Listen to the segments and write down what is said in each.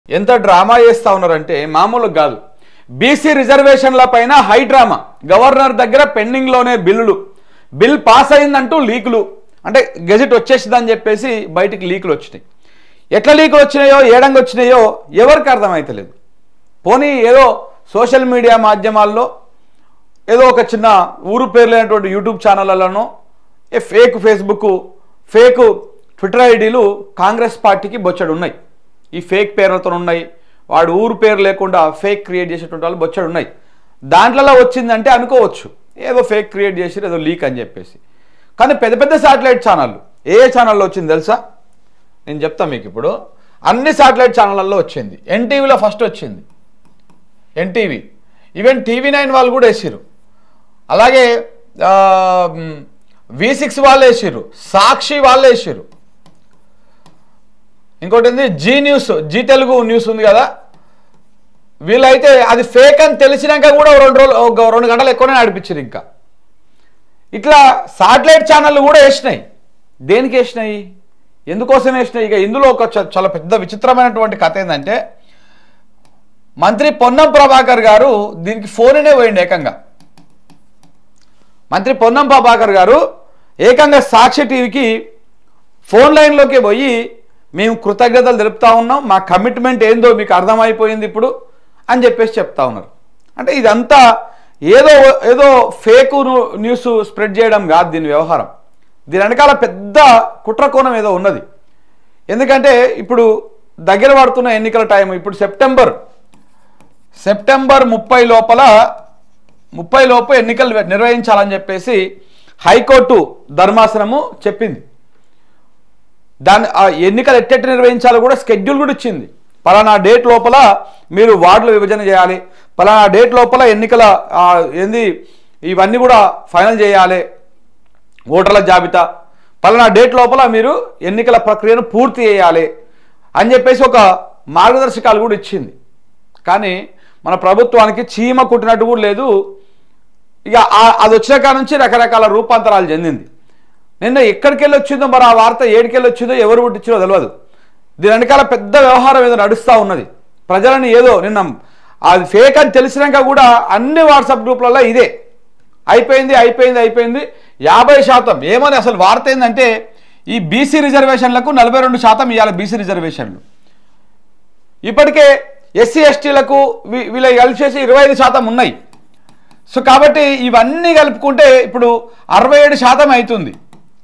ఎంత డ్రామా చేస్తా ఉన్నారంటే మామూలుగా కాదు. బీసీ రిజర్వేషన్ల పైన హై డ్రామా. గవర్నర్ దగ్గర పెండింగ్ లోనే బిల్ పాస్ అయిందంటూ లీకులు, అంటే గెజెట్ వచ్చేసిందని చెప్పేసి బయటికి లీకులు వచ్చినాయి. ఎట్లా లీకులు వచ్చినాయో ఏడంగా వచ్చినాయో ఎవరికి అర్థమైతలేదు. పోనీ ఏదో సోషల్ మీడియా మాధ్యమాల్లో ఏదో ఒక చిన్న ఊరు పేరు లేనటువంటి యూట్యూబ్ ఛానళ్లలోనో ఫేక్ ఫేస్బుక్, ఫేక్ ట్విట్టర్ ఐడీలు కాంగ్రెస్ పార్టీకి బొచ్చడు ఉన్నాయి. ఈ ఫేక్ పేర్లతో ఉన్నాయి. వాడు ఊరు పేరు లేకుండా ఫేక్ క్రియేట్ చేసేటువంటి వాళ్ళు బొచ్చడు ఉన్నాయి. దాంట్లో వచ్చిందంటే అనుకోవచ్చు ఏదో ఫేక్ క్రియేట్ చేసి ఏదో లీక్ అని చెప్పేసి. కానీ పెద్ద పెద్ద శాటిలైట్ ఛానళ్ళు ఏ ఛానల్లో వచ్చింది తెలుసా? నేను చెప్తాను మీకు. ఇప్పుడు అన్ని శాటిలైట్ ఛానళ్ళల్లో వచ్చింది. ఎన్టీవీలో ఫస్ట్ వచ్చింది. ఎన్టీవీ, ఈవెన్ TV9 వాళ్ళు కూడా వేసిరు. అలాగే V6 వాళ్ళు వేసిరు, సాక్షి వాళ్ళు వేసిరు. ఇంకోటి ఏంది Zee news, Zee Telugu news ఉంది కదా, వీళ్ళైతే అది ఫేక్ అని తెలిసినాక కూడా 2 గంటలు ఎక్కువనే నడిపించారు. ఇంకా ఇట్లా శాటిలైట్ ఛానళ్ళు కూడా వేసినాయి. దేనికి వేసినాయి, ఎందుకోసం వేసినాయి? ఇక ఇందులో ఒక చాలా పెద్ద విచిత్రమైనటువంటి కథ ఏంటంటే, మంత్రి పొన్నం ప్రభాకర్ గారు దీనికి ఫోన్నే పోయింది. ఏకంగా మంత్రి పొన్నం ప్రభాకర్ గారు ఏకంగా సాక్షి టీవీకి ఫోన్ లైన్లోకి పోయి మేము కృతజ్ఞతలు తెలుపుతా ఉన్నాం, మా కమిట్మెంట్ ఏందో మీకు అర్థమైపోయింది ఇప్పుడు అని చెప్పేసి చెప్తా ఉన్నారు. అంటే ఇదంతా ఏదో ఫేక్ న్యూస్ స్ప్రెడ్ చేయడం కాదు దీని వ్యవహారం. దీని వెనకాల పెద్ద కుట్రకోణం ఏదో ఉన్నది. ఎందుకంటే ఇప్పుడు దగ్గర పడుతున్న ఎన్నికల టైం, ఇప్పుడు సెప్టెంబర్ 30 లోపు ఎన్నికలు నిర్వహించాలని చెప్పేసి హైకోర్టు ధర్మాసనము చెప్పింది. ఎన్నికలు ఎట్టెట్టు నిర్వహించాలో కూడా స్కెడ్యూల్ కూడా ఇచ్చింది. పలానా డేట్ లోపల మీరు వార్డుల విభజన చేయాలి, పలానా డేట్ లోపల ఎన్నికల ఇవన్నీ కూడా ఫైనల్ చేయాలి, ఓటర్ల జాబితా, పలానా డేట్ లోపల మీరు ఎన్నికల ప్రక్రియను పూర్తి చేయాలి అని చెప్పేసి ఒక మార్గదర్శకాలు కూడా ఇచ్చింది. కానీ మన ప్రభుత్వానికి చీమ కుట్టినట్టు కూడా లేదు. ఇక అది వచ్చిన కాడ నుంచి రకరకాల రూపాంతరాలు చెందింది. నిన్న ఎక్కడికి వెళ్ళి వచ్చిందో, మరి ఆ వార్త ఏడికెళ్ళి వచ్చిందో, ఎవరు పుట్టించిందో తెలియదు. దీని వెనకాల పెద్ద వ్యవహారం ఏదో నడుస్తూ ఉన్నది. ప్రజలని ఏదో నిన్న అది ఫేక్ అని తెలిసినాక కూడా అన్ని వాట్సాప్ గ్రూపులలో ఇదే అయిపోయింది 50%. ఏమని అసలు వార్త ఏంటంటే, ఈ బీసీ రిజర్వేషన్లకు 42% ఇవ్వాలి. బీసీ రిజర్వేషన్లు ఇప్పటికే ఎస్సీ ఎస్టీలకు వీళ్ళ కలిసి చేసి 25% ఉన్నాయి. సో కాబట్టి ఇవన్నీ కలుపుకుంటే ఇప్పుడు 67% అవుతుంది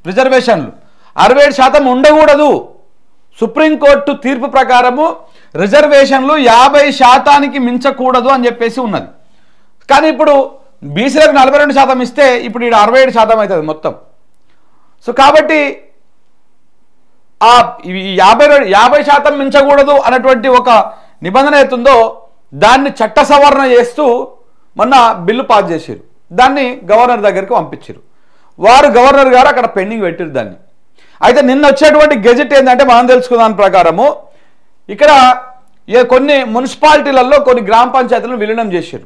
రిజర్వేషన్లు. 67% ఉండకూడదు. సుప్రీంకోర్టు తీర్పు ప్రకారము రిజర్వేషన్లు 50%కి మించకూడదు అని చెప్పేసి ఉన్నది. కానీ ఇప్పుడు బీసీలకు 42% ఇస్తే ఇప్పుడు ఇక్కడ 67% అవుతుంది మొత్తం. సో కాబట్టి ఆ 50% మించకూడదు అన్నటువంటి ఒక నిబంధన అవుతుందో దాన్ని చట్ట సవరణ చేస్తూ మొన్న బిల్లు పాస్ చేశారు. దాన్ని గవర్నర్ దగ్గరికి పంపించారు. గవర్నర్ గారు అక్కడ పెండింగ్ పెట్టారు దాన్ని. అయితే నిన్న వచ్చేటువంటి గెజెట్ ఏంటంటే, మనం తెలుసుకున్న దాని ప్రకారము ఇక్కడ కొన్ని మున్సిపాలిటీలలో కొన్ని గ్రామ పంచాయతీలను విలీనం చేశారు.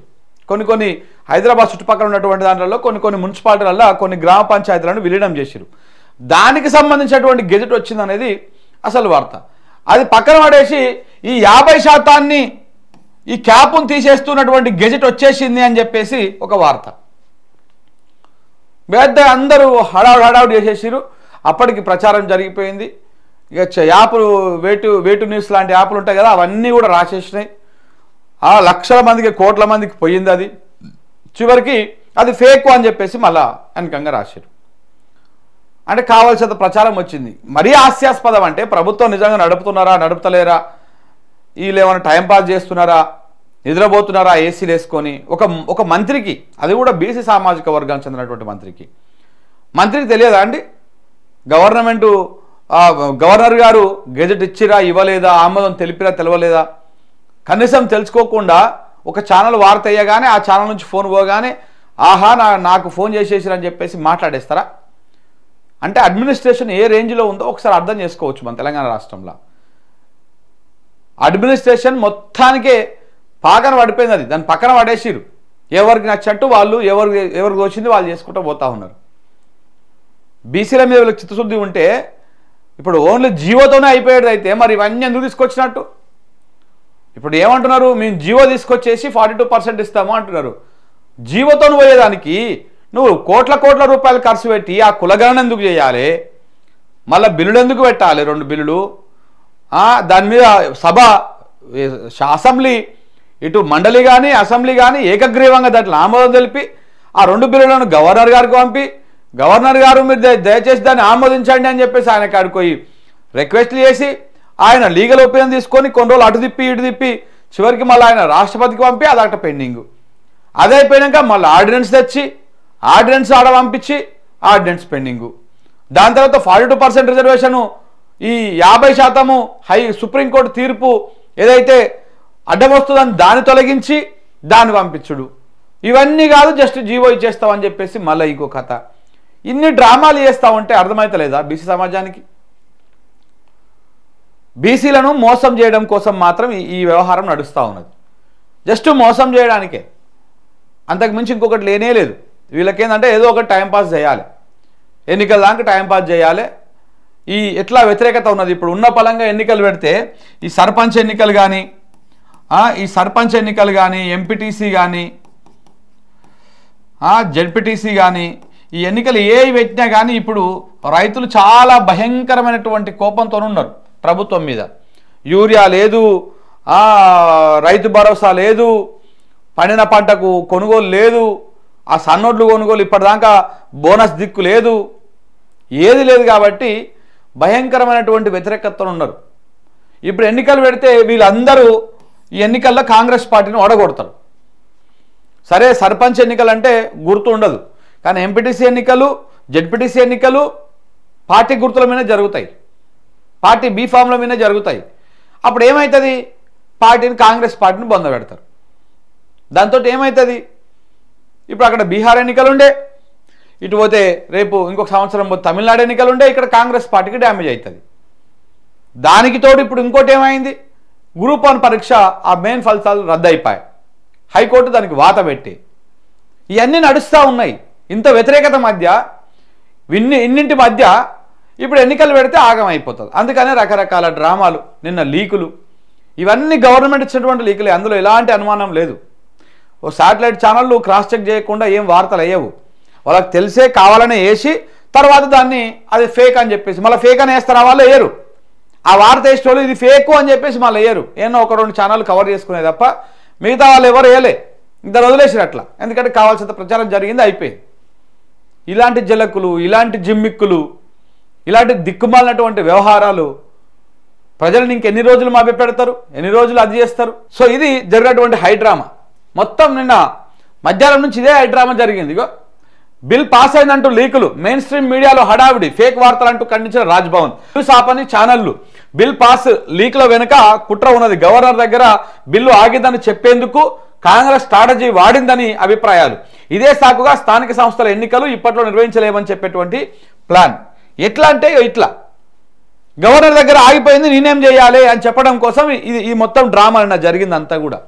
కొన్ని హైదరాబాద్ చుట్టుపక్కల ఉన్నటువంటి దాంట్లో కొన్ని మున్సిపాలిటీలలో కొన్ని గ్రామ పంచాయతీలను విలీనం చేశారు. దానికి సంబంధించినటువంటి గెజెట్ వచ్చింది అనేది అసలు వార్త. అది పక్కన పడేసి ఈ 50% ఈ క్యాప్ను తీసేస్తున్నటువంటి గెజెట్ వచ్చేసింది అని చెప్పేసి ఒక వార్త. పెద్ద అందరూ హడావుడి చేసేసారు. అప్పటికి ప్రచారం జరిగిపోయింది. ఇక యాప్లు వేటు న్యూస్ లాంటి యాప్లు ఉంటాయి కదా, అవన్నీ కూడా రాసేసినాయి. లక్షల మందికి, కోట్ల మందికి పోయింది అది. చివరికి అది ఫేక్ అని చెప్పేసి మళ్ళా వెనకంగా రాశారు. అంటే కావాల్సినంత ప్రచారం వచ్చింది. మరీ హాస్యాస్పదం. అంటే ప్రభుత్వం నిజంగా నడుపుతున్నారా, నడుపుతలేరా, వీళ్ళు ఏమైనా టైంపాస్ చేస్తున్నారా, నిద్రపోతున్నారా ఏసీలు వేసుకొని? ఒక మంత్రికి, అది కూడా బీసీ సామాజిక వర్గానికి చెందినటువంటి మంత్రికి తెలియదా అండి? గవర్నర్ గారు గెజెట్ ఇచ్చిరా, ఇవ్వలేదా, ఆమోదం తెలిపిరా, తెలవలేదా? కనీసం తెలుసుకోకుండా ఒక ఛానల్ వార్త అయ్యగానే ఆ ఛానల్ నుంచి ఫోన్ పోగానే ఆహా నాకు ఫోన్ చేసేసిరని చెప్పేసి మాట్లాడేస్తారా? అంటే అడ్మినిస్ట్రేషన్ ఏ రేంజ్లో ఉందో ఒకసారి అర్థం చేసుకోవచ్చు. మన తెలంగాణ రాష్ట్రంలో అడ్మినిస్ట్రేషన్ మొత్తానికే పాకన పడిపోయింది. అది దాని పక్కన పడేసిరు. ఎవరికి నచ్చట్టు వాళ్ళు ఎవరికి వచ్చింది వాళ్ళు చేసుకుంటూ పోతా ఉన్నారు. బీసీల మీద వీళ్ళకి చిత్తశుద్ధి ఉంటే ఇప్పుడు ఓన్లీ జీవోతోనే అయిపోయేది అయితే మరి ఇవన్నీ ఎందుకు తీసుకొచ్చినట్టు? ఇప్పుడు ఏమంటున్నారు, మేము జీవో తీసుకొచ్చేసి 42% ఇస్తాము అంటున్నారు. జీవోతో పోయేదానికి నువ్వు కోట్ల రూపాయలు ఖర్చు పెట్టి ఆ కులగణన ఎందుకు చేయాలి? మళ్ళీ బిల్లులు ఎందుకు పెట్టాలి? 2 బిల్లులు. దాని మీద సభ, అసెంబ్లీ, ఇటు మండలి కానీ అసెంబ్లీ కానీ ఏకగ్రీవంగా దాంట్లో ఆమోదం తెలిపి ఆ 2 బిల్లులను గవర్నర్ గారికి పంపి, గవర్నర్ గారు మీరు దయచేసి దాన్ని ఆమోదించండి అని చెప్పేసి ఆయన కాడికి పోయి రిక్వెస్ట్లు చేసి ఆయన లీగల్ ఒపీనియన్ తీసుకొని కొన్ని రోజులు అటు తిప్పి ఇటు తిప్పి చివరికి మళ్ళీ ఆయన రాష్ట్రపతికి పంపి అదొకటి పెండింగ్. అది అయిపోయాక మళ్ళీ ఆర్డినెన్స్ తెచ్చి ఆర్డినెన్స్ ఆడ పంపించి ఆర్డినెన్స్ పెండింగు. దాని తర్వాత 42% రిజర్వేషను, ఈ 50% సుప్రీంకోర్టు తీర్పు ఏదైతే అడ్డం వస్తుందని దాన్ని తొలగించి దాన్ని పంపించుడు. ఇవన్నీ కాదు, జస్ట్ జీవో ఇచ్చేస్తామని చెప్పేసి మళ్ళీ ఇంకో కథ. ఇన్ని డ్రామాలు చేస్తూ ఉంటే అర్థమవుతలేదా బీసీ సమాజానికి? బీసీలను మోసం చేయడం కోసం మాత్రం ఈ వ్యవహారం నడుస్తూ ఉన్నది. జస్ట్ మోసం చేయడానికే, అంతకుమించి ఇంకొకటి లేనే లేదు. వీళ్ళకేందంటే ఏదో ఒకటి టైంపాస్ చేయాలి, ఎన్నికల దాకా టైంపాస్ చేయాలి. ఈ ఎట్లా వ్యతిరేకత ఉన్నది ఇప్పుడు ఉన్న పలంగా ఎన్నికలు పెడితే ఈ సర్పంచ్ ఎన్నికలు కానీ ఎంపీటీసీ కానీ జెడ్పీటీసీ కానీ ఈ ఎన్నికలు ఏవి పెట్టినా కానీ ఇప్పుడు రైతులు చాలా భయంకరమైనటువంటి కోపంతో ఉన్నారు ప్రభుత్వం మీద. యూరియా లేదు, రైతు భరోసా లేదు, పండిన పంటకు కొనుగోలు లేదు, ఆ సన్నోడ్లు కొనుగోలు ఇప్పటిదాకా బోనస్ దిక్కు లేదు, ఏది లేదు. కాబట్టి భయంకరమైనటువంటి వ్యతిరేకతతో ఉన్నారు. ఇప్పుడు ఎన్నికలు పెడితే వీళ్ళందరూ ఈ ఎన్నికల్లో కాంగ్రెస్ పార్టీని ఓడగొడతారు. సరే, సర్పంచ్ ఎన్నికలు అంటే గుర్తు ఉండదు, కానీ ఎంపీటీసీ ఎన్నికలు, జెడ్పీటీసీ ఎన్నికలు పార్టీ గుర్తుల మీద జరుగుతాయి, పార్టీ బీఫామ్ల మీద జరుగుతాయి. అప్పుడు ఏమవుతుంది? కాంగ్రెస్ పార్టీని బొంద పెడతారు. దాంతో ఏమవుతుంది? ఇప్పుడు అక్కడ బీహార్ ఎన్నికలు ఉండే, ఇటు పోతే రేపు ఇంకొక సంవత్సరం పోతే తమిళనాడు ఎన్నికలు ఉండే, ఇక్కడ కాంగ్రెస్ పార్టీకి డ్యామేజ్ అవుతుంది. దానికి తోడు ఇప్పుడు ఇంకోటి ఏమైంది? గ్రూప్ 1 పరీక్ష ఆ మెయిన్ ఫలితాలు రద్దయిపోయాయి, హైకోర్టు దానికి వాత పెట్టి. ఇవన్నీ నడుస్తూ ఉన్నాయి. ఇంత వ్యతిరేకత మధ్య, ఇన్నింటి మధ్య ఇప్పుడు ఎన్నికలు పెడితే ఆగం అయిపోతుంది. అందుకనే రకరకాల డ్రామాలు, నిన్న లీకులు, ఇవన్నీ గవర్నమెంట్ ఇచ్చినటువంటి లీకులే, అందులో ఎలాంటి అనుమానం లేదు. ఓ శాటిలైట్ ఛానళ్ళు క్రాస్ చెక్ చేయకుండా ఏం వార్తలు అయ్యవు. వాళ్ళకి తెలిసే కావాలనే వేసి తర్వాత దాన్ని అది ఫేక్ అని చెప్పేసి మళ్ళీ ఫేక్ అని వేస్తారా? వాళ్ళు వేయరు. ఆ వార్త వేసేవాళ్ళు ఇది ఫేకు అని చెప్పేసి మళ్ళీ వేయరు. ఏమో 1-2 ఛానల్ కవర్ చేసుకునే తప్ప మిగతా వాళ్ళు ఎవరు వేయలే. ఇద్దరు వదిలేసారు అట్లా, ఎందుకంటే కావాల్సినంత ప్రచారం జరిగింది, అయిపోయింది. ఇలాంటి జలకులు, ఇలాంటి జిమ్మిక్కులు, ఇలాంటి దిక్కుమాలినటువంటి వ్యవహారాలు ప్రజలను ఇంకెన్ని రోజులు మభ్యపెడతారు, ఎన్ని రోజులు అది చేస్తారు? సో ఇది జరిగినటువంటి హైడ్రామా మొత్తం. నిన్న మధ్యాహ్నం నుంచి ఇదే హైడ్రామా జరిగింది. ఇగో బిల్ పాస్ అయిందంటూ లీకులు, మెయిన్ స్ట్రీమ్ మీడియాలో హడావిడి, ఫేక్ వార్తలు అంటూ ఖండించిన రాజ్భవన్. న్యూస్ ఆపని ఛానళ్లు. బిల్ పాస్ లీక్ల వెనుక కుట్ర ఉన్నది, గవర్నర్ దగ్గర బిల్లు ఆగిద్దని చెప్పేందుకు కాంగ్రెస్ స్ట్రాటజీ వాడిందని అభిప్రాయాలు. ఇదే సాకుగా స్థానిక సంస్థల ఎన్నికలు ఇప్పట్లో నిర్వహించలేమని చెప్పేటువంటి ప్లాన్. ఎట్లా అంటే ఇట్లా గవర్నర్ దగ్గర ఆగిపోయింది, నేనేం చేయాలి అని చెప్పడం కోసం ఈ మొత్తం డ్రామా జరిగిందంతా కూడా.